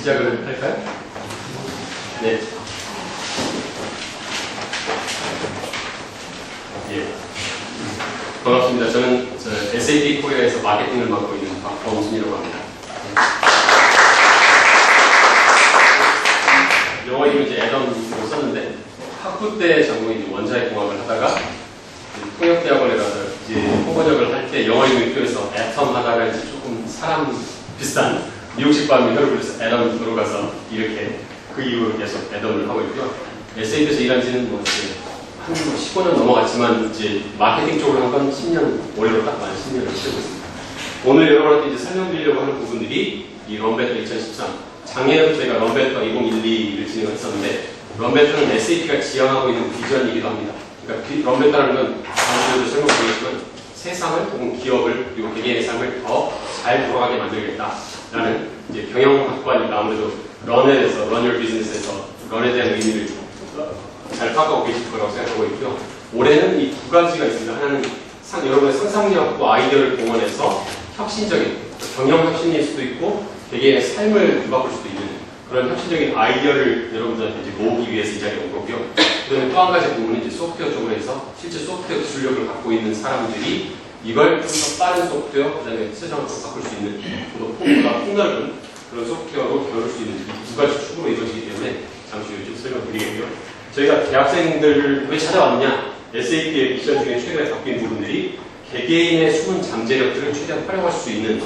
시작을 할까요? 네. 예. 반갑습니다. 저는 SAP 코리아에서 마케팅을 맡고 있는 박범순이라고 합니다. 영어 이름 이제 애덤으로 썼는데 학부 때 전공이 원자핵 공학을 하다가 통역대학원에 가서 이제 통번역을 할 때 영어 이름이 필요해서 애텀 하다가 이제 조금 사람 비슷한 미국식 발음을 그래서 애덤으로 가서 이렇게 그 이후로 계속 애덤을 하고 있고요. SAP에서 일한 지는 뭐 이제 한 15년 넘어갔지만 이제 마케팅 쪽으로 한 건 10년, 올해로 딱 만 10년을 치르고 있습니다. 오늘 여러분한테 이제 설명드리려고 하는 부분들이 이 럼베터 2013, 작년에도 저희가 럼베터 2012를 진행했었는데 럼베터는 SAP가 지향하고 있는 비전이기도 합니다. 그러니까 럼베터라는 건 다음에도 설명드리겠지만 세상을 혹은 기업을 그리고 개개인의 삶을 더 잘 돌아가게 만들겠다라는 이제 경영학과니까 아무래도 런에 대해서 런 your 비즈니스에서 런에 대한 의미를 잘 파악하고 계실 거라고 생각하고 있고요. 올해는 이 두 가지가 있습니다. 하나는 여러분의 상상력과 아이디어를 동원해서 혁신적인 경영 혁신일 수도 있고 개개인의 삶을 뒤바꿀 수도 있는 그런 혁신적인 아이디어를 여러분들한테 이제 모으기 위해서 이 자리에 온 거고요. 그 다음에 또 한 가지 부분은 이제 소프트웨어 쪽으로 해서 실제 소프트웨어 기술력을 갖고 있는 사람들이 이걸 좀 더 빠른 소프트웨어, 그 다음에 세상을 바꿀 수 있는 보다 폭넓은 그런 소프트웨어로 겨룰 수 있는 두 가지 축으로 이루어지기 때문에 잠시 후에 좀 설명드리겠고요. 저희가 대학생들을 왜 찾아왔느냐? SAP의 미션 중에 최근에 바뀐 부분들이 개개인의 숨은 잠재력들을 최대한 활용할 수 있는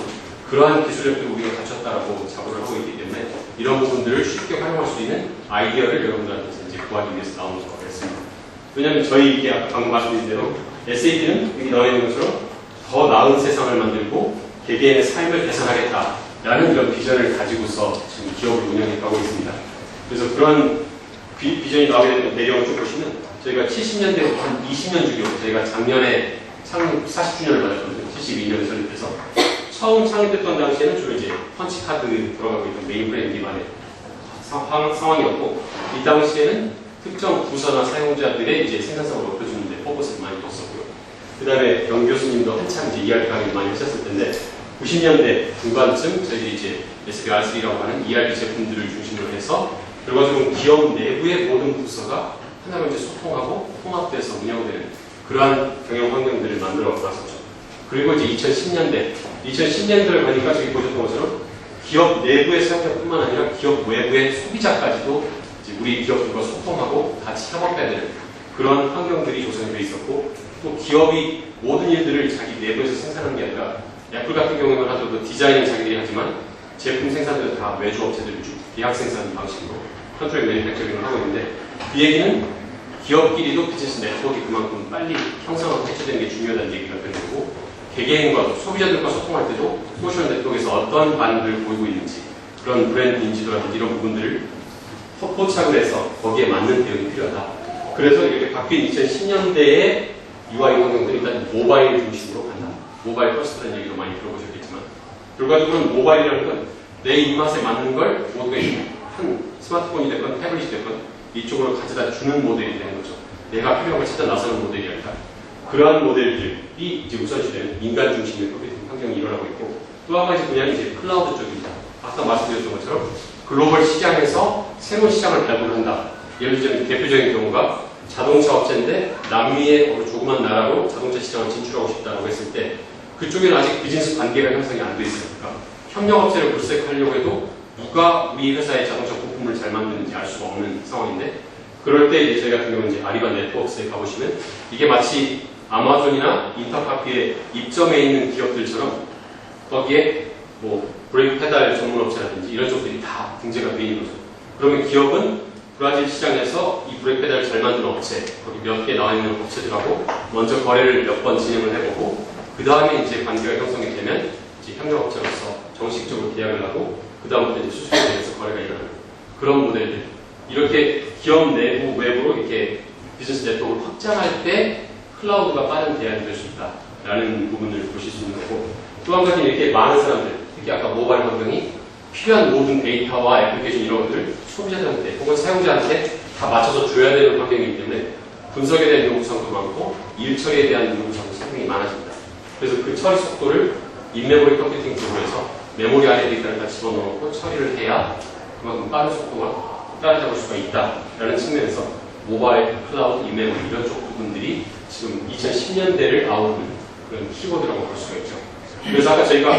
그러한 기술력들을 우리가 갖췄다라고 자부를 하고 있기 때문에 이런 부분들을 쉽게 활용할 수 있는 아이디어를 여러분들한테 이제 구하기 위해서 나오는 것 같습니다. 왜냐하면 저희 이게 아까 방금 말씀드린 대로 SAP는 여기 나와 있는 것처럼 더 나은 세상을 만들고 개개인의 삶을 개선하겠다라는 이런 비전을 가지고서 지금 기업을 운영해 가고 있습니다. 그래서 그런 비전이 나오게 된 내용을 쭉 보시면 저희가 70년대부터 한 20년 주기로 저희가 작년에 창립 40주년을 맞았거든요. 72년에 설립해서 처음 창립했던 당시에는 주로 이제 펀치카드 돌아가고 있던 메인프레임 기반의 상황이었고 이 당시에는 특정 부서나 사용자들의 이제 생산성을 높여주는 데 포커스를 많이 뒀었고요. 그 다음에 경 교수님도 한참 이제 ERP 강의를 많이 하셨을 텐데 90년대 중반쯤 저희들이 이제 SAP R3라고 하는 ERP 제품들을 중심으로 해서 결과적으로 기업 내부의 모든 부서가 하나로 이제 소통하고 통합돼서 운영되는 그러한 경영 환경들을 만들어 왔었죠. 그리고 이제 2010년대를 가니까 저기 보셨던 것처럼 기업 내부의 사용자뿐만 아니라 기업 외부의 소비자까지도 이제 우리 기업들과 소통하고 같이 협업해야 되는 그런 환경들이 조성이 되어 있었고 또 기업이 모든 일들을 자기 내부에서 생산하는 게 아니라 애플 같은 경우는 하더라도 디자인은 자기들이 하지만 제품 생산도 다 외주 업체들을 주고 비약 생산 방식으로 컨트롤 매니팩처링을 하고 있는데 그 얘기는 기업끼리도 비즈니스 네트워크가 그만큼 빨리 형성하고 해체되는 게 중요하다는 얘기가 되는 거고 개개인과 소비자들과 소통할 때도 소셜 네트워크에서 어떤 반응을 보이고 있는지 그런 브랜드 인지도라든지 이런 부분들을 포착을 해서 거기에 맞는 대응이 필요하다. 그래서 이렇게 바뀐 2010년대의 UI 환경들이 일단 모바일 중심으로 간다. 모바일 퍼스트라는 얘기도 많이 들어보셨겠지만 결과적으로는 모바일이라는 건 내 입맛에 맞는 걸 모두가 한 스마트폰이 됐건 태블릿이 됐건 이쪽으로 가져다 주는 모델이 되는 거죠. 내가 필요한 걸 찾아 나서는 모델이 아니라 그러한 모델들이 이제 우선시되는 인간 중심의 환경이 일어나고 있고 또 한 가지 분야는 이제 클라우드 쪽입니다. 아까 말씀드렸던 것처럼 글로벌 시장에서 새로운 시장을 발굴한다. 예를 들면 대표적인 경우가 자동차 업체인데 남미의 어느 조그만 나라로 자동차 시장을 진출하고 싶다고 했을 때 그쪽에는 아직 비즈니스 관계가 형성이 안 돼 있으니까 협력업체를 물색하려고 해도 누가 우리 회사의 자동차 부품을 잘 만드는지 알 수가 없는 상황인데 그럴 때 이제 저희 같은 경우는 이제 아리바 네트워크스에 가보시면 이게 마치 아마존이나 인터카피에 입점해 있는 기업들처럼 거기에 뭐 브레이크 페달 전문 업체라든지 이런 쪽들이 다 등재가 되어 있는 거죠. 그러면 기업은 브라질 시장에서 이 브레이크 페달을 잘 만드는 업체, 거기 몇 개 나와 있는 업체들하고 먼저 거래를 몇 번 진행을 해보고 그 다음에 이제 관계가 형성이 되면 이제 협력업체로서 정식적으로 계약을 하고 그 다음부터 이제 수수료에 대해서 거래가 일어나는 그런 모델들. 이렇게 기업 내부, 외부로 이렇게 비즈니스 네트워크를 확장할 때 클라우드가 빠른 대안이 될 수 있다라는 부분을 보실 수 있는 거고 또 한 가지는 이렇게 많은 사람들, 특히 아까 모바일 환경이 필요한 모든 데이터와 애플리케이션 이런 것들을 소비자들한테 혹은 사용자한테 다 맞춰서 줘야 되는 환경이기 때문에 분석에 대한 요구사항도 많고 일 처리에 대한 요구사항도 상당히 많아집니다. 그래서 그 처리 속도를 인메모리 컴퓨팅 기술에서 메모리 안에 데이터를 다 집어넣고 처리를 해야 그만큼 빠른 속도가 따라잡을 수가 있다라는 측면에서 모바일, 클라우드, 인메모리 이런 쪽 부분들이 지금 2010년대를 아우르는 그런 키워드라고 볼 수가 있죠. 그래서 아까 저희가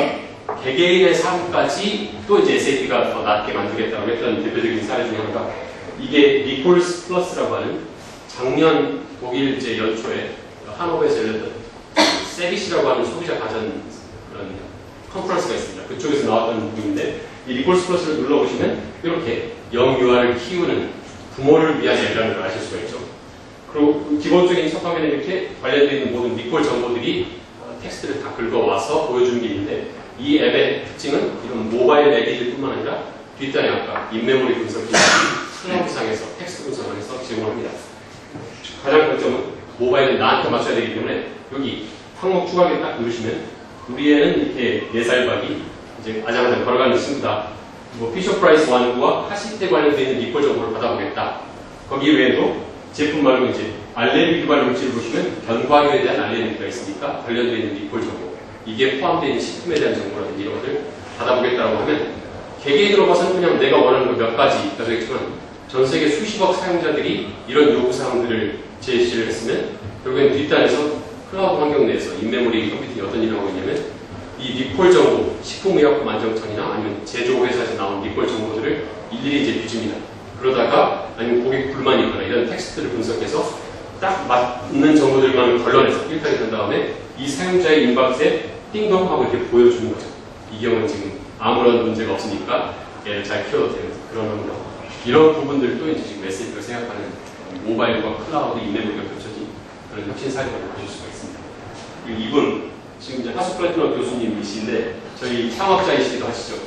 개개인의 삶까지 또 이제 SAP가 더 낫게 만들겠다고 했던 대표적인 사례 중에 하나가 이게 니콜스 플러스라고 하는 작년 독일 이제 연초에 하노버에서 열렸던 세비시라고 하는 소비자 가전 그런 컨퍼런스가 있습니다. 그쪽에서 나왔던 부분인데 이 니콜스 플러스를 눌러보시면 이렇게 영유아를 키우는 부모를 위한 앱이라는 걸 아실 수가 있죠. 그리고 기본적인 첫 화면에 이렇게 관련되어 있는 모든 니콜 정보들이 텍스트를 다 긁어와서 보여주는 게 있는데 이 앱의 특징은 이런 모바일 앱일 뿐만 아니라 뒷단에 아까 인메모리 분석 기술이 클라우드상에서 텍스트 분석을 해서 제공합니다. 가장 큰 점은 모바일은 나한테 맞춰야 되기 때문에 여기 항목 추가를 딱 누르시면 우리 애는 이렇게 4살 박이 이제 아장아장 걸어가는 친구다. 뭐 피셔 프라이스 완구와 하시태 관련되어 있는 니콜 정보를 받아보겠다. 거기 외에도 제품 말고 이제 알레르기 유발 물질을 보시면 견과류에 대한 알레르기가 있으니까 관련되어 있는 니콜 정보, 이게 포함되어 있는 식품에 대한 정보라든지 이런 것을 받아보겠다고 하면 개개인으로 봐서는 그냥 내가 원하는 거 몇 가지 가져있지만 전 세계 수십억 사용자들이 이런 요구사항들을 제시를 했으면 결국엔 뒷단에서 클라우드 환경 내에서 인메모리 컴퓨팅이 어떤 일을 하고 있냐면 이 니콜 정보, 식품의약품 안정청이나 아니면 제조회사에서 나온 니콜 정보들을 일일이 이제 뒤집니다. 그러다가 아니면 고객 불만이 있거나 이런 텍스트를 분석해서 딱 맞는 정보들만 걸러내서 필터링 한 다음에 이 사용자의 인박스에 띵동 하고 이렇게 보여주는 거죠. 이 경우는 지금 아무런 문제가 없으니까 얘를 잘 키워도 되는 그런 환경. 이런 부분들도 이제 지금 SAP가 생각하는 모바일과 클라우드 인메모리가 겹쳐진 그런 혁신 사례를 보실 수가 있습니다. 그리고 이분 지금 이제 하수 플래티넘 교수님이신데 저희 창업자이시기도 하시죠.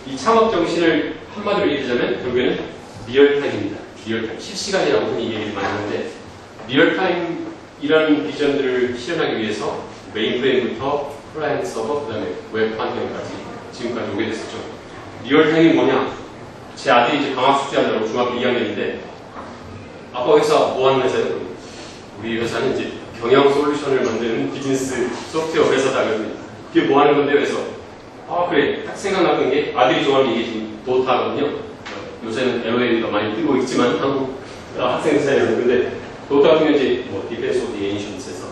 이 창업 정신을 한마디로 얘기하자면 결국에는 리얼타임입니다. 리얼타임, 실시간이라고 흔히 얘기를 많이 하는데 리얼타임이라는 비전들을 실현하기 위해서 메인프레임부터 클라이언트 서버, 그 다음에 웹 환경까지 지금까지 오게 됐었죠. 리얼타임이 뭐냐? 제 아들이 이제 방학 숙제하느라고 중학교 2학년인데 아빠 회사 뭐 하는 회사예요? 우리 회사는 이제 경영 솔루션을 만드는 비즈니스 소프트웨어 회사다. 그게 뭐 하는 건데? 그래서 아 그래 딱 생각났던 게 아들이 좋아하는 게 지금 도타거든요. 요새는 LOL도 많이 뜨고 있지만 한국 학생 사이에서 근데 도타 같은 경우 이제 뭐 디펜스 오브 에이션스에서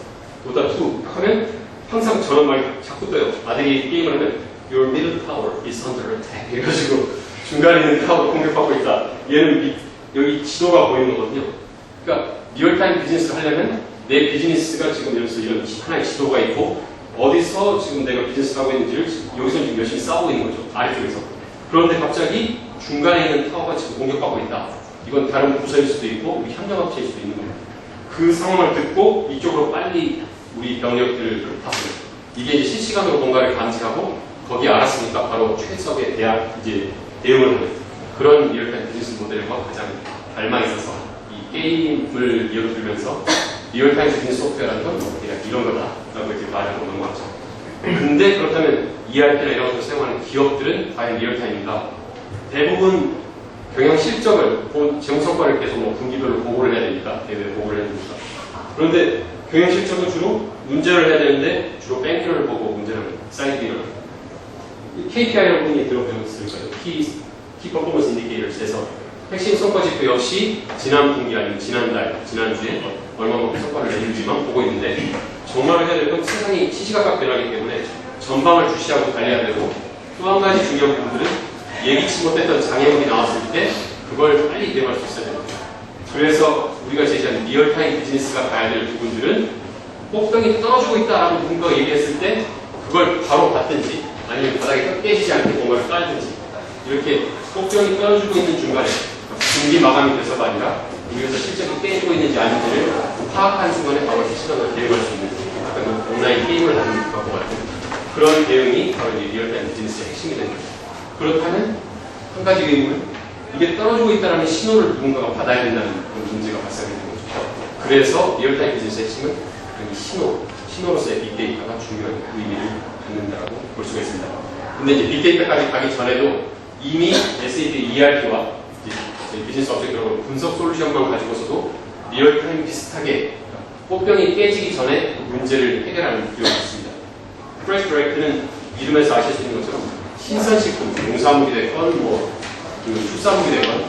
도타 2 하면 항상 저런 말이 자꾸 떠요. 아들이 게임을 하면 Your middle tower is under attack 이래가지고 중간에 있는 타워가 공격받고 있다. 얘는 여기 지도가 보이는 거거든요. 그러니까 리얼타임 비즈니스를 하려면 내 비즈니스가 지금 예를 들어서 이런 하나의 지도가 있고 어디서 지금 내가 비즈니스를 하고 있는지를 여기서 지금 열심히 싸우고 있는 거죠. 아래쪽에서. 그런데 갑자기 중간에 있는 타워가 지금 공격받고 있다. 이건 다른 부서일 수도 있고 우리 협력업체일 수도 있는 거예요. 그 상황을 듣고 이쪽으로 빨리 우리 병력들을 급파합니다. 이게 이제 실시간으로 뭔가를 감지하고 거기에 알았으니까 바로 최적의 대응을 하는 그런 리얼타임 비즈니스 모델과 가장 닮아 있어서 이 게임을 예로 들면서 리얼타임 비즈니스 소프트웨어라는 건 그냥 이런 거다라고 이제 말하고 넘어갔죠. 근데 그렇다면 ERP나 이런 것을 사용하는 기업들은 과연 리얼타임인가? 대부분 경영 실적을, 재무 성과를 계속 뭐 분기별로 보고를 해야 되니까, 대회 보고를 해야 되니까. 그런데 경영 실적은 주로 문제를 해야 되는데 주로 뱅크를 보고 문제를 사이드 이런 KPI라고 흔히 들어보셨을 거예요. Key Performance Indicators에서 핵심 성과 지표 역시 지난 분기 아니면 지난달, 지난주에 얼마만큼 성과를 내는지만 보고 있는데 정말 해야 될 건 세상이 시시각각 변하기 때문에 전방을 주시하고 달려야 되고 또 한 가지 중요한 부분들은 예기치 못했던 장애물이 나왔을 때 그걸 빨리 대응할 수 있어야 됩니다. 그래서 우리가 제시한 리얼타임 비즈니스가 가야 될 부분들은 꼭병이 떨어지고 있다라고 누군가가 얘기했을 때 그걸 바로 받든지 아니면 바닥에 깨지지 않게 뭔가를 깔든지 이렇게 꼭병이 떨어지고 있는 중간에 분기 마감이 돼서가 아니라 우리에서 실제로 깨지고 있는지 아닌지를 파악한 순간에 바로 시간을 대응할 수 있는 약간 온라인 게임을 하는 것과 같은 그런 대응이 바로 이 리얼타임 비즈니스의 핵심이 되는 거죠. 그렇다면 한 가지 의문은 이게 떨어지고 있다는 신호를 누군가가 받아야 된다는 그런 문제가 발생되는 거죠. 그래서 리얼타임 비즈니스의 핵심은 이 신호로서의 빅데이터가 중요한 의미를 갖는다고 볼 수가 있습니다. 근데 이제 빅데이터까지 가기 전에도 이미 SAP ERP와 비즈니스 업젝트라고 분석 솔루션만 가지고서도 리얼타임 비슷하게 꽃병이 깨지기 전에 문제를 해결하는 기업이 있습니다. 프레시 디렉트는 이름에서 아실 수 있는 것처럼 신선식품, 농산물이 됐건 출사록이 되건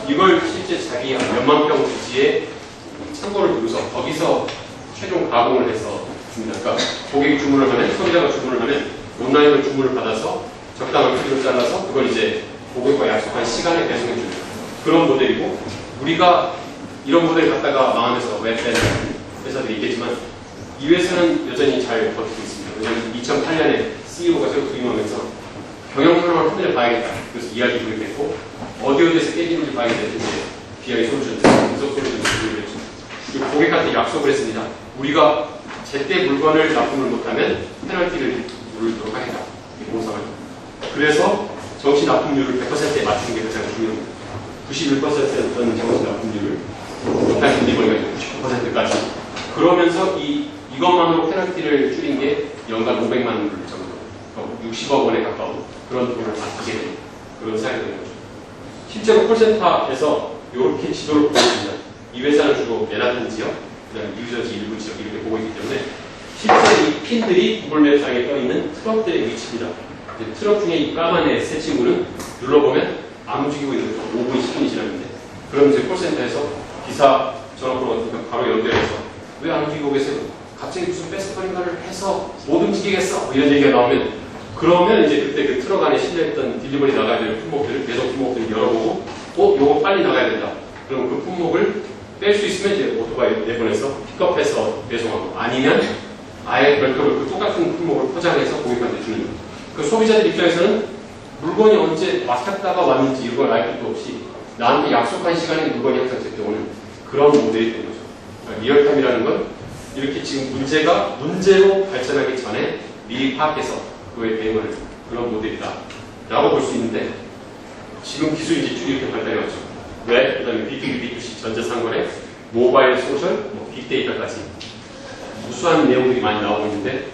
이걸 실제 자기 몇만 평 부지에 창고를 두고서 거기서 최종 가공을 해서 줍니다. 그러니까 고객이 주문을 하면, 소비자가 주문을 하면 온라인으로 주문을 받아서 적당한 크기로 잘라서 그걸 이제 고객과 약속한 시간에 배송해 줍니다. 그런 모델이고, 우리가 이런 모델을 갖다가 망하면서 웹밴 회사들이 있겠지만 이 회사는 여전히 잘 버티고 있습니다. 왜냐하면 2008년에 CEO가 새로 부임하면서 경영 상황을 하늘에 봐야겠다. 그래서 ERP 도입했고, 어디에서 깨지는지 봐야겠다. 이제 BI 솔루션, 분석 솔루션 도입을 했죠. 그리고 고객한테 약속을 했습니다. 우리가 제때 물건을 납품을 못하면 페널티를 물도록 하겠다. 보상을. 그래서 정시 납품률을 100%에 맞추는 게 가장 중요합니다. 91%였던 정시 납품률을 못할 딜리버리가 99%까지. 그러면서 이것만으로 페널티를 줄인 게 연간 500만 원 정도, 60억 원에 가까운 그런 돈을 아끼게 되는 그런 사례가 되는 거죠. 실제로 콜센터에서 이렇게 지도를 보고 있습니다. 이 회사는 주로 맨하탄 지역, 그다음에 뉴저지 일부 지역 이렇게 보고 있기 때문에 실제 이 핀들이 구글맵상에 떠있는 트럭들의 위치입니다. 트럭 중에 이 까만 애 세 친구는 눌러보면 안 움직이고 있는 거죠. 5분, 10분이 지났는데. 그럼 이제 콜센터에서 기사 전화번호 바로 연결해서 왜 안 움직이고 계세요? 갑자기 무슨 패스터링가를 해서 못 움직이겠어? 뭐 이런 얘기가 나오면, 그러면 이제 그때 그 트럭 안에 실려있던 딜리버리 나가야 될 품목들을, 배송 품목들을 열어보고, 요거 빨리 나가야 된다. 그럼 그 품목을 뺄 수 있으면 이제 오토바이 내보내서 픽업해서 배송하고, 아니면 아예 별도로 그 똑같은 품목을 포장해서 고객한테 주는 거예요. 그 소비자들 입장에서는 물건이 언제 왔다가 왔는지 이걸 알 것도 없이 나한테 약속한 시간에 물건이 항상 제때오는 그런 모델이 된 거죠. 그러니까 리얼타임이라는 건 이렇게 지금 문제가 문제로 발전하기 전에 미리 파악해서 그거에 대응하는 그런 모델이다 라고 볼 수 있는데, 지금 기술이 이제 쭉 이렇게 발달해 왔죠. 왜? 그 다음에 B2B, B2C 전자상거래, 모바일 소셜, 빅데이터까지 무수한 내용들이 많이 나오고 있는데,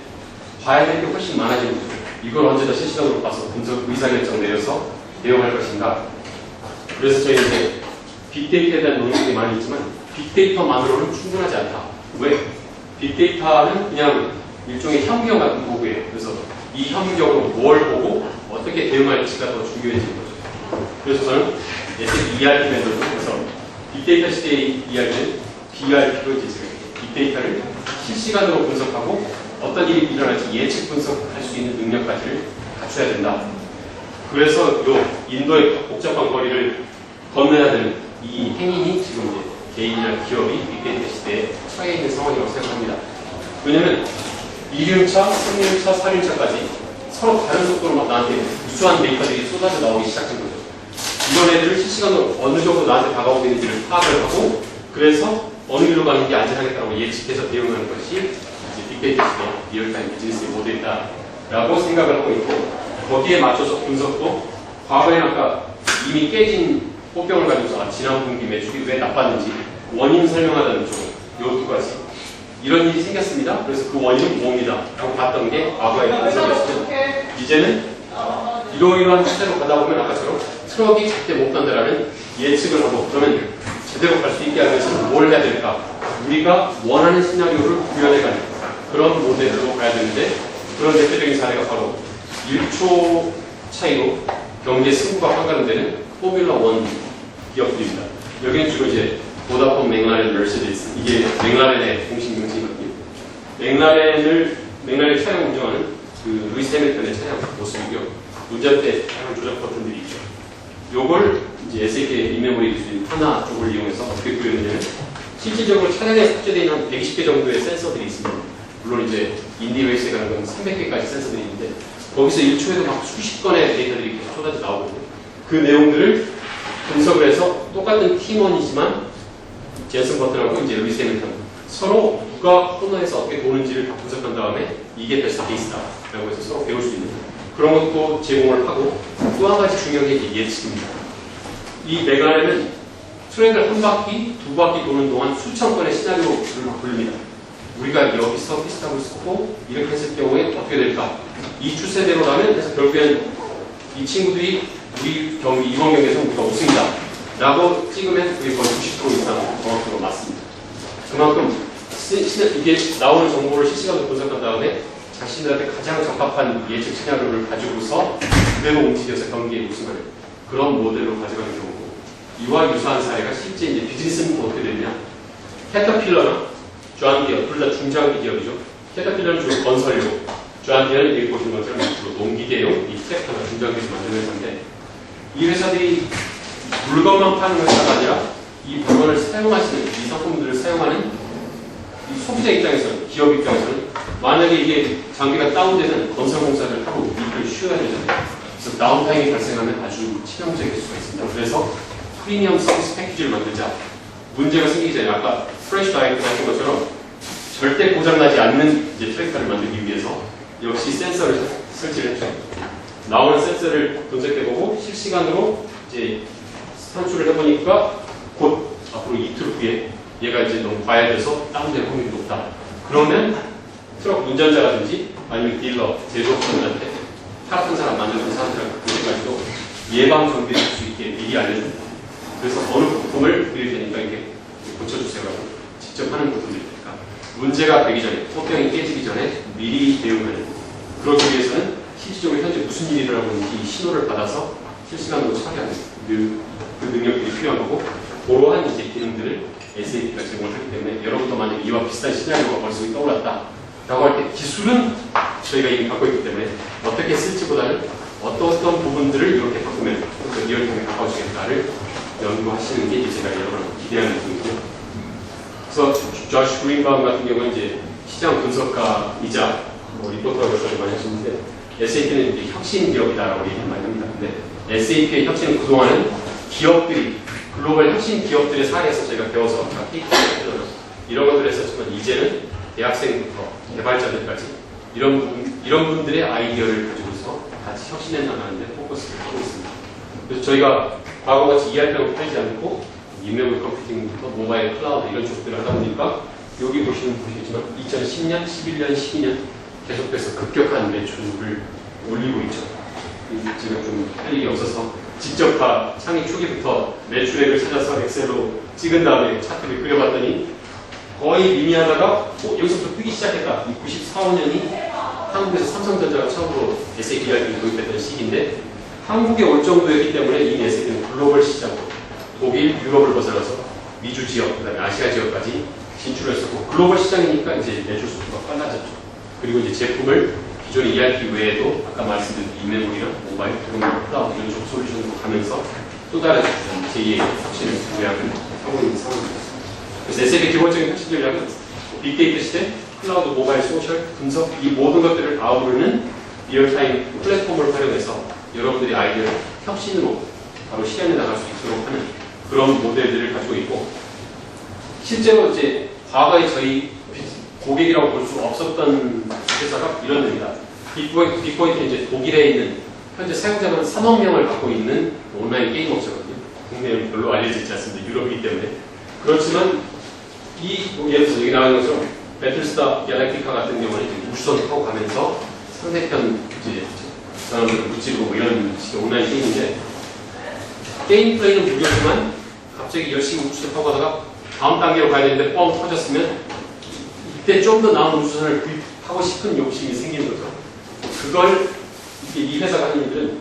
봐야 될 게 훨씬 많아지는 거죠. 이걸 언제 다 실시간으로 봐서 분석 의사결정 내려서 대응할 것인가. 그래서 저희 이제 빅데이터에 대한 논의들이 많이 있지만 빅데이터만으로는 충분하지 않다. 왜? 빅데이터는 그냥 일종의 현미경 같은 도구예요. 그래서 이 현미경으로 뭘 보고 어떻게 대응할지가 더 중요해지는 거죠. 그래서 저는 SAP ERP vendor에서 빅데이터 시대의 이야기는 BRP로 이제 빅데이터를 실시간으로 분석하고 어떤 일이 일어날지 예측 분석할 수 있는 능력까지를 갖춰야 된다. 그래서 인도의 복잡한 거리를 건너야 되는 이 행인이 지금 이제 개인이나 기업이 빅데이터 시대에 처해 있는 상황이라고 생각합니다. 왜냐하면 1륜차, 3륜차, 4륜차까지 서로 다른 속도로 막 나한테 무수한 데이터들이 쏟아져 나오기 시작한 거죠. 이런 애들을 실시간으로 어느 정도 나한테 다가오고 있는지를 파악을 하고, 그래서 어느 길로 가는 게 안전하겠다고 예측해서 대응하는 것이 빅데이터 시대 리얼타임 비즈니스의 모델이다라고 생각을 하고 있고, 거기에 맞춰서 분석도 과거에 아까 이미 깨진 꽃병을 가지고서 지난 분기 매출이 왜 나빴는지 원인 설명하다는 쪽, 요 두 가지 이런 일이 생겼습니다. 그래서 그 원인은 뭡니다 라고 봤던 게 과거의 분석이었으면, 이제는 이러이러한 추세로 가다 보면 아까처럼 트럭이 절대 못 간다라는 예측을 하고, 그러면 제대로 갈 수 있게 하기 위해서는 뭘 해야 될까? 우리가 원하는 시나리오를 구현해가는 그런 모델로 가야 되는데, 그런 대표적인 사례가 바로 1초 차이로 경제 승부가 판가름되는 포뮬러 1 기업들입니다. 여기는 주로 이제 보다폰, 맥라렌, 머세디스, 이게 맥라렌의 공식 명칭이거든요. 맥라렌 차량 운전하는 그 루이스 해밀턴의 차량 모습이고요. 운전대 차량 조작 버튼들이 있죠. 요걸 이제 SAP의 인메모리 기술인 하나 쪽을 이용해서 어떻게 구현했냐면, 실질적으로 차량에 탑재되어 있는 한 120개 정도의 센서들이 있습니다. 물론 이제 인디웨이스에 가는 건 300개까지 센서들이 있는데, 거기서 1초에도 막 수십 건의 데이터들이 계속 쏟아져 나오거든요. 그 내용들을 분석을 해서 똑같은 팀원이지만 제슨 버튼하고 이제 루이스 해밀턴 서로 누가 코너에서 어떻게 도는지를 다 분석한 다음에 이게 베스트 케이스다라고 해서 서로 배울 수 있는 그런 것도 제공을 하고, 또 한 가지 중요한 게 예측입니다. 이 맥라렌은 트랙을 한 바퀴, 두 바퀴 도는 동안 수천 건의 시나리오를 굴립니다. 우리가 여기서 피스탑을 쓰고 이렇게 했을 경우에 어떻게 될까? 이 추세대로라면, 그래서 결국엔 이 친구들이 우리 경기, 이번 경기에서 우리가 우승이다 라고 찍으면 그게 거의 90% 이상 정확도가 맞습니다. 그만큼 이게 나오는 정보를 실시간으로 분석한 다음에 자신들한테 가장 적합한 예측 시나리오를 가지고서 그대로 움직여서 경기에 우승하는 그런 모델로 가져가는 경우고, 이와 유사한 사례가 실제 이제 비즈니스는 어떻게 되느냐. 캐터필러나 존디어, 둘 다 중장기 기업이죠. 캐터필러는 주로 건설용, 존디어는 여기 보시는 것처럼 주로 농기계용, 이 트랙터나 중장기에서 만드는 회사인데, 이 회사들이 물건만 파는 회사가 아니라 이 물건을 사용하시는, 이 상품들을 사용하는 이 소비자 입장에서는, 기업 입장에서는 만약에 이게 장비가 다운되면 건설공사를 하루 이틀 쉬어야 되잖아요. 그래서 다운타임이 발생하면 아주 치명적일 수가 있습니다. 그래서 프리미엄 서비스 패키지를 만들자. 문제가 생기기 전에 아까 프레시 다이렉트 같은 것처럼 절대 고장나지 않는 이제 트랙터를 만들기 위해서 역시 센서를 설치를 했죠. 나오는 센서를 분석해보고 실시간으로 이제 산출을 해보니까 곧 앞으로 이틀 후에 얘가 이제 너무 과열돼서 다운될 확률이 높다. 그러면 트럭 운전자라든지 아니면 딜러, 제조업자들한테 팔았던 사람, 만들던 사람들한테 가지고 예방 정비를 할 수 있게 미리 알려줍니다. 그래서 어느 부품을 드릴 테니까 이렇게 고쳐주세요라고 직접 하는 부분들이니까 문제가 되기 전에, 포병이 깨지기 전에 미리 대응하는, 그러기 위해서는 실질적으로 현재 무슨 일이 일어나고 있는지 이 신호를 받아서 실시간으로 처리하는 그 능력들이 필요한 거고, 그러한 이제 기능들을 SAP가 제공을 하기 때문에 여러분도 만약에 이와 비슷한 시나리오가 벌써 떠올랐다 라고 할 때 기술은 저희가 이미 갖고 있기 때문에 어떻게 쓸지보다는 어떤 부분들을 이렇게 바꾸면 좀 리얼타임에 가까워지겠다를 연구하시는 게 이제 제가 여러분 기대하는 부분이고, 그래서 조시 그린바움 같은 경우는 이제 시장 분석가이자 리포터라고 저를 많이 하시는데, SAP는 이제 혁신 기업이다라고 얘기를 많이 합니다. 근데 SAP의 혁신은 그동안은 기업들이, 글로벌 혁신 기업들의 사례에서 저희가 배워서 이런 것들을 했었지만, 이제는 대학생부터 개발자들까지 이런 분들의 아이디어를 가지고서 같이 혁신해 나가는데 포커스를 하고 있습니다. 그래서 저희가 과거같이 ERP하고 팔지 않고 인메모리 컴퓨팅부터 모바일 클라우드 이런 쪽들을 하다 보니까 여기 보시겠지만 2010년, 11년, 12년 계속해서 급격한 매출을 올리고 있죠. 제가 좀 할 일이 없어서 직접 다 창립 초기부터 매출액을 찾아서 엑셀로 찍은 다음에 차트를 그려봤더니 거의 미미하다가 여기서부터 뜨기 시작했다. 94, 5년이 한국에서 삼성전자가 처음으로 SAP ERP를 도입했던 시기인데, 한국에 올 정도였기 때문에 이 SAP는 글로벌 시장으로 독일, 유럽을 벗어나서 미주 지역, 그다음에 아시아 지역까지 진출을 했었고, 글로벌 시장이니까 이제 매출 속도가 빨라졌죠. 그리고 이제 제품을 기존의 ERP 외에도 아까 말씀드린 인메모리나 모바일, 클라우드 이런 쪽 솔루션으로 가면서 또 다른 제2의 혁신을 구매하는 하고 있는 상황입니다. 그래서 SAP의 기본적인 혁신 전략은 빅데이터 시대, 클라우드, 모바일, 소셜, 분석 이 모든 것들을 아우르는 리얼타임 플랫폼을 활용해서 여러분들이 아이디어를 혁신으로 바로 실현해 나갈 수 있도록 하는 그런 모델들을 가지고 있고, 실제로 이제 과거에 저희 고객이라고 볼 수 없었던 회사가 이런 데입니다. 빅포인트는 이제 독일에 있는 현재 사용자가 3억 명을 갖고 있는 온라인 게임 업체거든요. 국내에는 별로 알려져 있지 않습니다. 유럽이기 때문에. 그렇지만 예를 들어서 여기 나오는 것처럼 배틀스타 갤럭티카 같은 경우는 우주선 타고 가면서 상대편 이제 사람들을 무찌르고 이런 식의 온라인 게임인데, 게임 플레이는 무료지만 갑자기 열심히 우주선 타고 가다가 다음 단계로 가야 되는데 뻥 터졌으면 이때 좀 더 나은 우주선을 구입하고 싶은 욕심이 생기는 거죠. 그걸 이 회사가 하는 일들은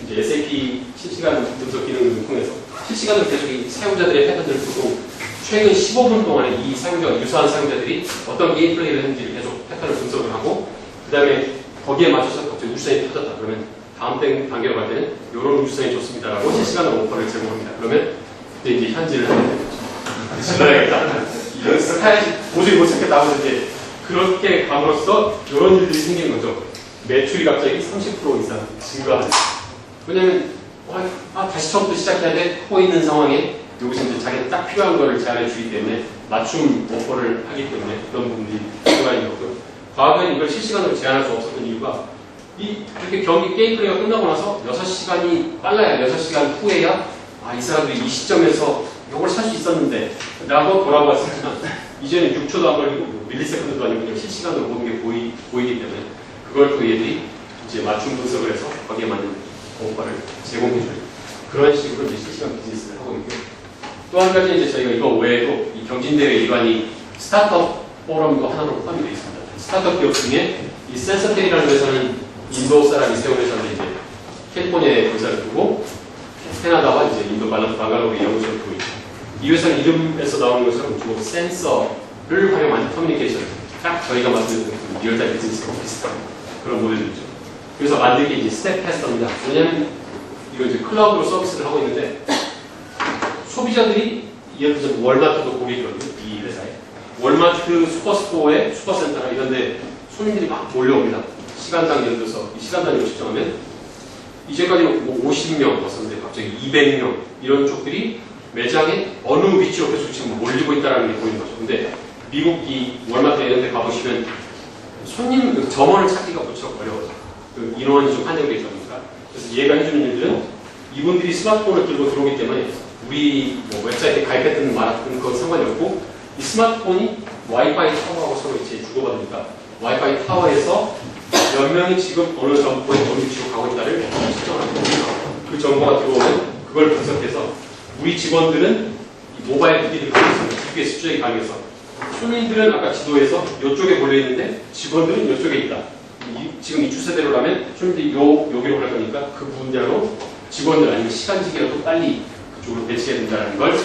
이제 SAP 실시간 분석 기능을 통해서 실시간으로 계속 이 사용자들의 패턴들을 보고, 최근 15분 동안에 이 사용자와 유사한 사용자들이 어떤 게임 플레이를 했는지를 계속 패턴을 분석을 하고, 그 다음에 거기에 맞춰서 갑자기 우주선이 터졌다 그러면 다음 단계로 갈 때는 이런 우주선이 좋습니다라고 실시간으로 오퍼를 제공합니다. 그러면 그때 이제 현질을 하게 되죠. 질러야겠다. 이런 스타일이 도저히 못 찾겠다 하고 이제 그렇게 감으로써 이런 일들이 생기는 거죠. 매출이 갑자기 30% 이상 증가하는. 왜냐면 다시 처음부터 시작해야 돼. 코 있는 상황에 여기서 이제 자기가 딱 필요한 거를 제안해 주기 때문에 맞춤 오퍼를 하기 때문에 그런 부분들이 들어가 있는 거고요. 과거에는 이걸 실시간으로 제한할 수 없었던 이유가 이렇게 경기 게임 플레이가 끝나고 나서 6시간이 빨라야 6시간 후에야 이 사람들이 이 시점에서 이걸 살 수 있었는데 라고 돌아봤으면 이제는 6초도 안 걸리고 밀리세컨드도 아니고 그냥 실시간으로 모든 게 보이기 때문에 그걸 또 얘들이 이제 맞춤 분석을 해서 거기에 맞는 공과를 제공해주는 그런 식으로 이제 실시간 비즈니스를 하고 있고요. 또 한 가지 이제 저희가 이거 외에도 이 경진대회 일환이 스타트업 포럼도 하나로 포함이 되어 있습니다. 스타트업 기업 중에 이 센서텔이라는 회사는 인도 사람이 세운 회사인데 이제 캘리포니아에 본사를 두고 캐나다와 이제 인도 방갈로르 연구소를 두고 있죠. 이 회사는 이름에서 나오는 것처럼 주로 센서를 활용한 커뮤니케이션, 딱 저희가 말씀드린 리얼타임 비즈니스하고 비슷한 그런 모델이죠. 그래서 만든 게 이제 스텝 테스터입니다. 왜냐면 이거 이제 클라우드로 서비스를 하고 있는데 소비자들이 예를 들어서 월마트도 고객이거든요. 이 회사에 월마트 슈퍼스토어에 슈퍼센터나 이런 데 손님들이 막 몰려옵니다. 시간당 예를 들어서 이 시간 단위로 측정하면 이제까지는 뭐 50명 왔었는데 갑자기 200명 이런 쪽들이 매장에 어느 위치로 계속 지금 몰리고 있다는 게 보이는 거죠. 근데 미국 이 월마트 이런 데 가보시면 손님 점원을 찾기가 무척 어려워요. 그 인원이 좀 한정되어 있다 보니까. 그래서 얘가 해주는 일들은 이분들이 스마트폰을 들고 들어오기 때문에 우리 뭐 웹사이트에 가입했든 말았든 그건 상관이 없고 이 스마트폰이 와이파이 타워하고 서로 이제 주고받으니까 와이파이 타워에서 몇 명이 지금 어느 점포에 어느 위치로 가고 있다를 측정하는 겁니다. 그 정보가 들어오면 그걸 분석해서 우리 직원들은 이 모바일 기기를 가지고 GPS 추적이 가능해서 손님들은 아까 지도에서 이쪽에 몰려있는데 직원들은 이쪽에 있다. 지금 이 추세대로라면 손님들이 여기로 갈 거니까 그 분야로 직원들 아니면 시간직이라도 빨리 그쪽으로 배치해야 된다는 걸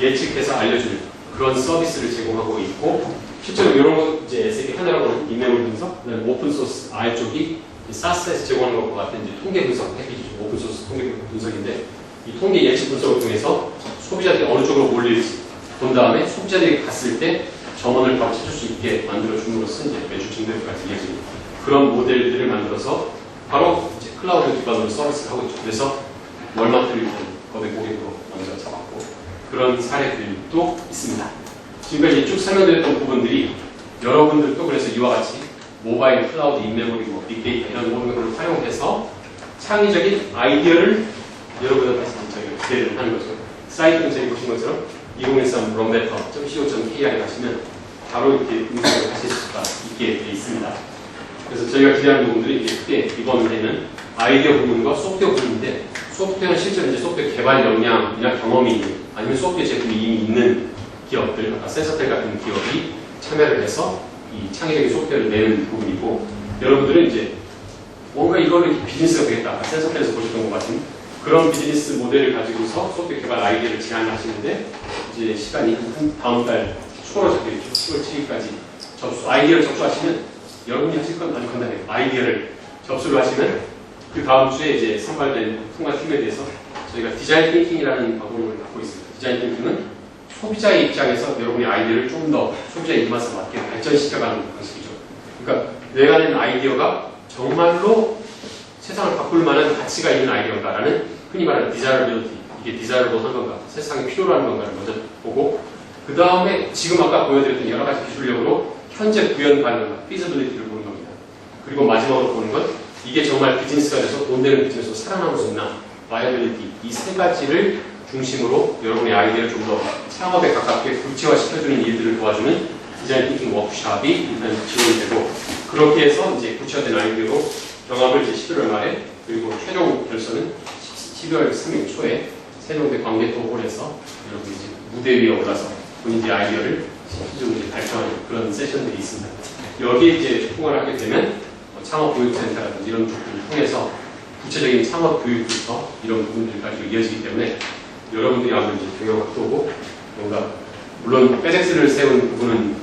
예측해서 알려주는 그런 서비스를 제공하고 있고 실제로 이런 거 이제 SAP 하나라고는 인내물 분석, 그다음에 오픈소스 R 쪽이 사스에서 제공하는 것과 같은 이제 통계 분석 패키지죠. 오픈소스 통계 분석인데 이 통계 예측 분석을 통해서 소비자들이 어느 쪽으로 몰릴지 본 다음에 소비자들이 갔을 때 점원을 바로 찾을 수 있게 만들어 줌으로써 이제 매출 증대까지 이어지는 그런 모델들을 만들어서 바로 이제 클라우드 기반으로 서비스를 하고 있죠. 그래서 월마트를 일단 거대 고객으로 먼저 잡았고 그런 사례들도 있습니다. 지금까지 쭉 설명드렸던 부분들이 여러분들도 그래서 이와 같이 모바일, 클라우드, 인메모리, 뭐 빅데이터 이런 모든 것을 활용해서 창의적인 아이디어를 여러분한테 저희가 기대를 하는 거죠. 사이트 저희 보신 것처럼 2013 럼베터.co.kr에 가시면 바로 이렇게 인쇄를 하실 수가 있게 되어 있습니다. 그래서 저희가 기대하는 부분들이 이제 크게 이번 해는 아이디어 부분과 소프트웨어 부분인데 소프트웨어는 실제로 이제 소프트웨어 개발 역량이나 경험이 있는 아니면 소프트웨어 제품이 이미 있는 기업들, 아까 센서텔 같은 기업이 참여를 해서 이 창의적인 소프트웨어를 내는 부분이고 여러분들은 이제 뭔가 이거를 비즈니스가 되겠다. 아까 센서텔에서 보셨던 것 같은 그런 비즈니스 모델을 가지고서 소프트웨어 개발 아이디어를 제안하시는데 이제 시간이 한 다음 달 초로 잡혀있죠. 10월 7일까지 아이디어를 접수하시면 여러분이 하실 건 아주 간단해요. 아이디어를 접수를 하시면 그 다음 주에 이제 선발된 통과팀에 대해서 저희가 디자인 띵킹이라는 방법을 갖고 있습니다. 디자인 띵킹은 소비자의 입장에서 여러분의 아이디어를 좀 더 소비자의 입맛에 맞게 발전시켜가는 방식이죠. 그러니까 내가 낸 아이디어가 정말로 세상을 바꿀 만한 가치가 있는 아이디어인가라는 흔히 말하는 desirability, 이게 desirable한 건가, 세상에 필요로 하는 건가를 먼저 보고 그 다음에 지금 아까 보여드렸던 여러 가지 기술력으로 현재 구현 가능한가, feasibility를 보는 겁니다. 그리고 마지막으로 보는 건 이게 정말 비즈니스가 돼서 돈 되는 비즈니스로 살아남을 수 있나, viability, 이 세 가지를 중심으로 여러분의 아이디어를 좀 더 창업에 가깝게 구체화시켜주는 일들을 도와주는 디자인 띵킹 워크샵이 일단 지원이 되고 그렇게 해서 이제 구체화된 아이디어로 경합을 이제 11월 말에 그리고 최종 결선은 12월 3일 초에 세종대 광개토홀에서 여러분이 이제 무대 위에 올라서 본인들의 아이디어를 실질적으로 이제 발표하는 그런 세션들이 있습니다. 여기에 이제 통과를 하게 되면 창업교육센터라든지 이런 쪽들을 통해서 구체적인 창업 교육부터 이런 부분들까지 이어지기 때문에 여러분들이 아무래도 이제 경영학도고 뭔가 물론 페덱스를 세운 부분은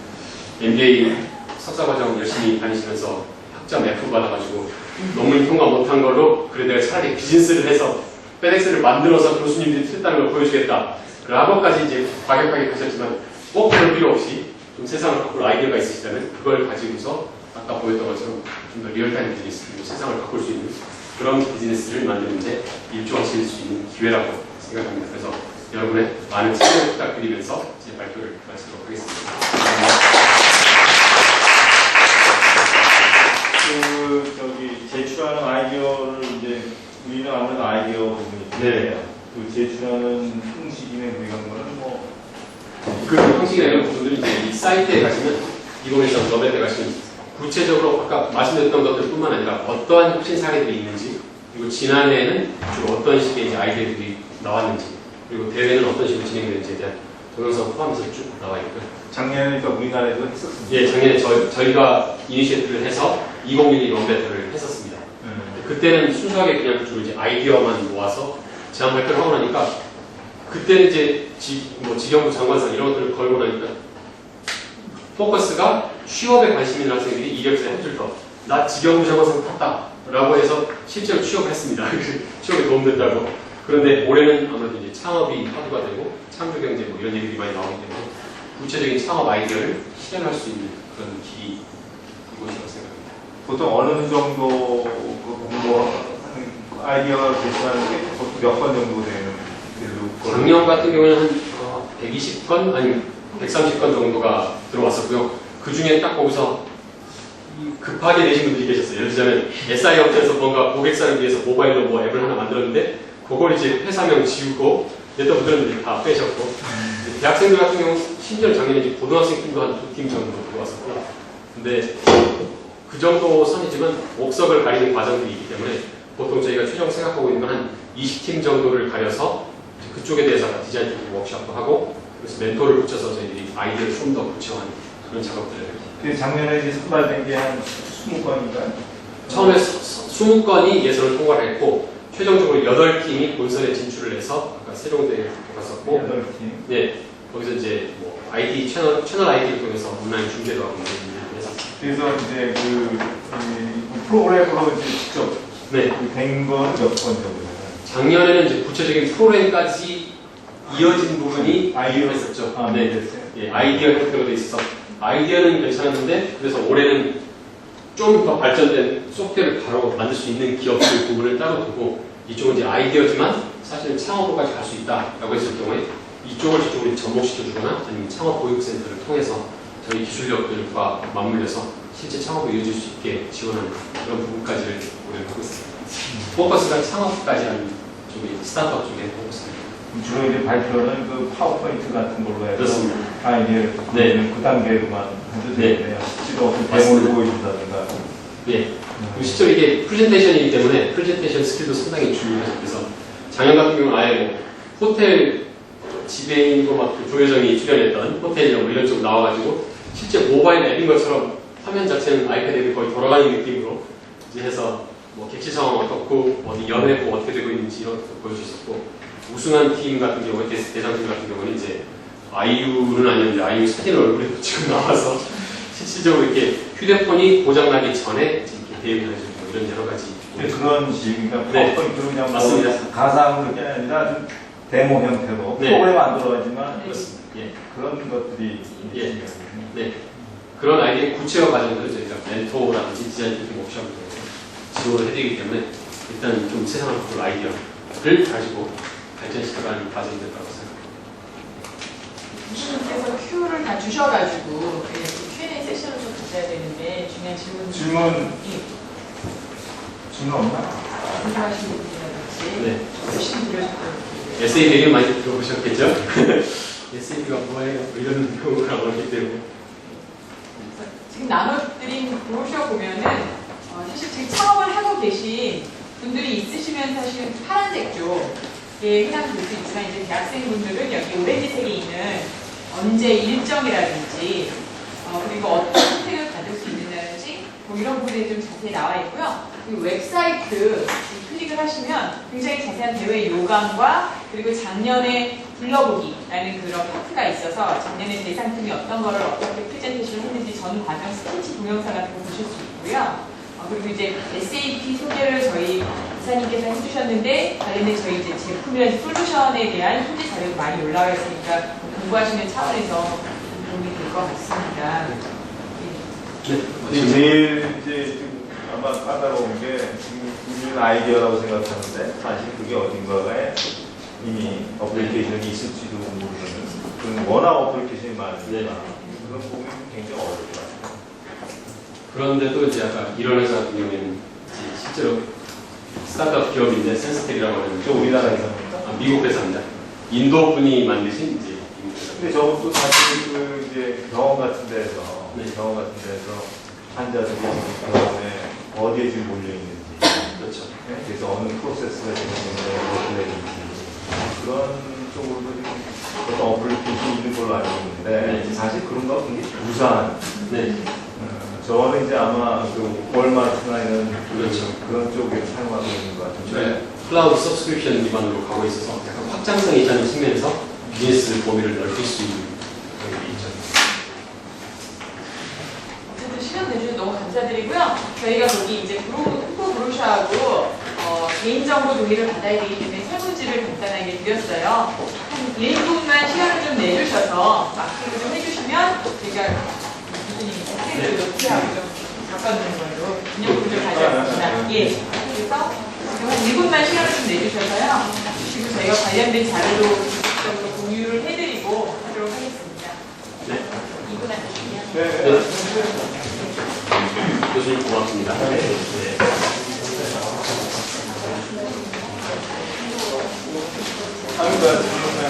MBA 석사과정 열심히 다니시면서 학점 F 받아가지고 논문 통과 못한 걸로 그래 내가 차라리 비즈니스를 해서 페덱스를 만들어서 교수님들이 틀렸다는 걸 보여주겠다. 그 학원까지 이제 과격하게 가셨지만 꼭 그럴 필요 없이 좀 세상을 바꿀 아이디어가 있으시다면 그걸 가지고서 아까 보였던 것처럼 좀 더 리얼타임 비즈니스 그리고 세상을 바꿀 수 있는 그런 비즈니스를 만드는데 일조하실 수 있는 기회라고 생각합니다. 그래서 여러분의 많은 참여 부탁드리면서 제 발표를 마치도록 하겠습니다. 제출하는 아이디어를 이제 우리는 아무래도 아이디어 부분이 네. 그 제출하는 형식이나 이런 거는 뭐 그 형식이나 이런 부분들은 이제 이 사이트에 가시면 2013 러벨에 가시면 구체적으로 아까 말씀드렸던 것들뿐만 아니라 어떠한 혁신 사례들이 있는지 그리고 지난해에는 주로 어떤 식의 이제 아이디어들이 나왔는지 그리고 대회는 어떤 식으로 진행되는지에 대한 동영상 포함해서 쭉 나와 있고요. 작년에 우리나라에도 했었습니다. 예, 작년에 저희가 이니시에이티브를 해서 2012 럼베터를 했었습니다. 그때는 순수하게 그냥 주로 이제 아이디어만 모아서 제안 발표를 하고 나니까 그때는 이제 직영부 장관상 이런 것들을 걸고 나니까 포커스가 취업에 관심 있는 학생들이 이력서에 한 줄 더 나 직영부 장관상 탔다 라고 해서 실제로 취업을 했습니다. 취업에 도움된다고. 그런데 올해는 아무래도 이제 창업이 화두가 되고 창조경제 뭐 이런 얘기들이 많이 나오기 때문에 구체적인 창업 아이디어를 실현할 수 있는 그런 길이 이곳이라고 생각합니다. 보통 어느 정도 그 공부하는 아이디어가 제시하는 게 보통 몇 건 정도 되는 작년 같은 경우는 한 120건 아니 130건 정도가 들어왔었고요. 그 중에 딱 거기서 급하게 내신 분들이 계셨어요. 예를 들자면 SI 업체에서 뭔가 고객사를 위해서 모바일로 뭐 앱을 하나 만들었는데 그걸 이제 회사명 지우고 냈던 분들은 이제 다 빼셨고 대학생들 같은 경우 심지어 작년에 이제 고등학생 팀도 한 2팀 정도 들어왔었고 근데 그 정도 선이지만 옥석을 가리는 과정들이 있기 때문에 보통 저희가 최종 생각하고 있는 건 한 20팀 정도를 가려서 그쪽에 대해서 디자인 थि킹 워크숍도 하고 그래서 멘토를 붙여서 저희들이 아이디어를 좀 더 구체화하는 그런 작업들을 그 작년에 이제 선발된 게 한 20건인가요? 처음에 20건이 예선을 통과를 했고 최종적으로 8팀이 본선에 진출을 해서 아까 세종대에 갔었고 8팀. 네, 거기서 이제 뭐 ID 채널 ID를 통해서 온라인 중계도 하고 이런 일을 했었어요. 그래서 이제 그 프로그램으로 이제 직접 네. 된 건 몇 건 정도 되나요? 작년에는 이제 구체적인 프로그램까지 이어진 부분이 아이디어 했었죠. 아, 네, 됐어요. 예, 아이디어 형태로 돼 있어서 아이디어는 괜찮았는데 그래서 올해는 좀 더 발전된 소프트웨어를 바로 만들 수 있는 기업들 부분을 따로 두고 이쪽은 이제 아이디어지만 사실은 창업으로까지 갈 수 있다라고 했을 경우에 이쪽을 저쪽으로 접목시켜주거나 아니면 창업 보육센터를 통해서 저희 기술력들과 맞물려서 실제 창업을 이어질 수 있게 지원하는 그런 부분까지를 올해 하고 있습니다. 포커스가 창업까지 하는 쪽이 스타트업 쪽에 포커스입니다. 주로 이제 발표는 그 파워포인트 같은 걸로 해서 그렇습니다. 아이디어를 네. 그 단계로만 해도 네. 되는데요. 실제로 어떤 맞습니다. 데모를 보여준다든가. 예. 그리고 실제로 이게 프레젠테이션이기 때문에 프레젠테이션 스킬도 상당히 중요하죠. 그래서 작년 같은 경우는 아예 뭐 호텔 지배인으로 막 조여정이 출연했던 호텔이나 뭐 이런 쪽 나와가지고 실제 모바일 앱인 것처럼 화면 자체는 아이패드 앱이 거의 돌아가는 느낌으로 이제 해서 뭐 객실 상황 어떻고 어디 연회고 어떻게 되고 있는지 이런 것도 보여주셨고 우승한 팀 같은 경우에 대상팀 같은 경우는 이제 아이유는 아니었는데 아이유 사진 얼굴이 지금 나와서 실질적으로 이렇게 휴대폰이 고장나기 전에 이렇게 대응을 해주고 이런 여러 가지. 그런 식, 그러니까 네. 파워포인트로 그냥 맞습니다. 뭐 가상으로 게 아니라 좀 데모 형태로 네. 프로그램 안 들어가지만 그렇습니다. 예. 그런 것들이 예. 중요하거든요. 네. 그런 아이디어 구체화 과정들을 저희가 멘토라든지 디자인 थि킹 워크숍을 통해서 지원을 해드리기 때문에 일단 좀 세상을 바꿀 아이디어를 가지고 발전시켜가는 과정이 될 거라고 생각합니다. 교수님께서 Q를 다 주셔가지고 그 Q&A 세션을 좀 가져야 되는데 중요한 질문 없나? 궁금하신 분이라든지 네. question 드려주고 에세이 되게 많이 들어보셨겠죠? 에세이가 뭐예요? 이런 경우가 많기 때문에. 지금 나눠드린 브로셔 보면은 사실 지금 창업을 하고 계신 분들이 있으시면 사실 파란색 쪽에 해당될 수 있지만 이제 대학생분들은 여기 오렌지색에 있는 언제 일정이라든지 그리고 어떤 선택을 받을 수 있는지 뭐 이런 부분이 좀 자세히 나와 있고요. 그리고 웹사이트 클릭을 하시면 굉장히 자세한 대회 요강과 그리고 작년에 불러보기라는 그런 파트가 있어서 작년에 대상팀이 어떤 거를 어떻게 프레젠테이션 했는지 전 과정 스케치 동영상 같은 거 보실 수 있고요. 그리고 이제 SAP 소개를 저희 이사님께서 해주셨는데 관련된 저희 이제 제품이나 솔루션에 대한 소재 자료도 많이 올라와 있으니까 공부하시는 차원에서 도움이 될 것 같습니다. 근데 제일 이제 지금 아마 까다로운 게 지금 우리는 아이디어라고 생각하는데 사실 그게 어딘가에 이미 어플리케이션이 있을지도 모르는 그런 워낙 어플리케이션이 많으니까 네. 그런 부분이 굉장히 어려울 것 같아요. 그런데도 이제 아까 이런 회사 같은 경우에는 이제 실제로 스타트업 기업인데 센스텍이라고 하는 저 우리나라 회사입니까? 미국 회사입니다. 인도 분이 만드신 이제 미국 회사. 근데 저것도 사실 그 이제 병원 같은 데서 네. 병원 같은 데서 환자들이 병원에 어디에 지금 몰려 있는지 그렇죠. 그래서 어느 프로세스가 진행되는지 어떻게 되는지 그런 쪽으로도 좀 어떤 어플리케이션이 있는 걸로 알고 있는데 네. 사실 그런 거 굉장히 유사한 네. 저는 이제 아마 그 월마트나 이런 그렇죠. 그런 쪽에 사용하고 있는 것 같은데 클라우드 서브스크립션 기반으로 가고 있어서 약간 확장성이 있다는 측면에서 비즈니스 범위를 넓힐 수 있는 그런 게 있죠. 어쨌든 시간 내주셔서 너무 감사드리고요. 저희가 거기 이제 홍보 브로셔하고 개인정보 동의를 받아야 되기 때문에 설문지를 간단하게 드렸어요. 한 1분만 시간을 좀 내주셔서 마킹을 좀 해주시면 저희가 교수님 학생들 노트하고 좀 바꿔주는 걸로 기념품을 가져왔습니다. 예. 그래서 지금 한 1분만 시간을 좀 내주셔서요. 지금 저희가 관련된 자료도 적극적으로 공유를 해드리고 하도록 하겠습니다. 네. 2분 하시면. 네. 교수님 고맙습니다. 네. 아니, 그러면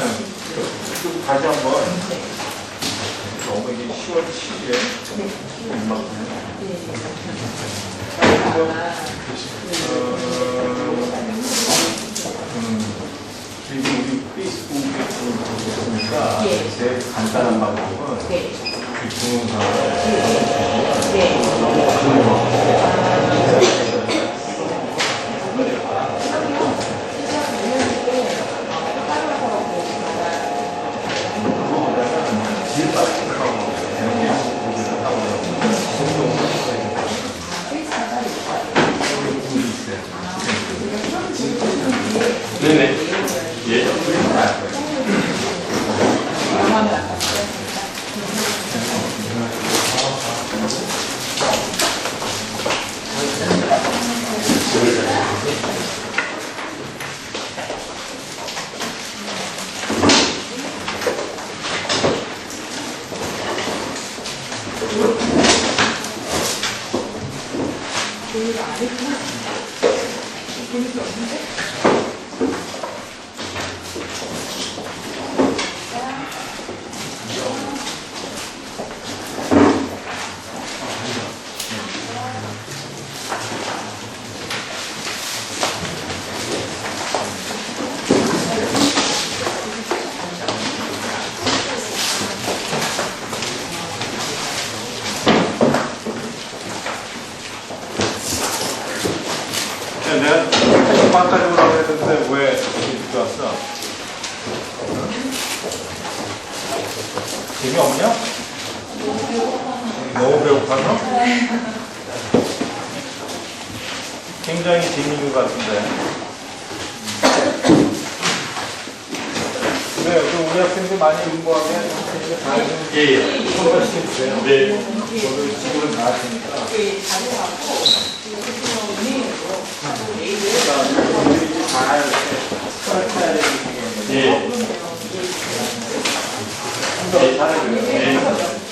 좀 다시 한번 너무 이게 10월 7일에 지금 우리 페이스북에 보셨으니까 예. 제일 간단한 방법은 네. 그 동영상을 네네. 예. 내가 빵까지 오라고 했는데 왜 이렇게 늦게 왔어? 재미없냐? 너무 배고파서? 굉장히 재미있는 것 같은데. 그래요. 그 우리 학생들 많이 응모하면 다른 예. 한 번씩 주세요. 네. 저도 지금은 다 왔으니까. 다 이렇게 설치해야 되는 게 예. 좀더 잘해줘요. 예.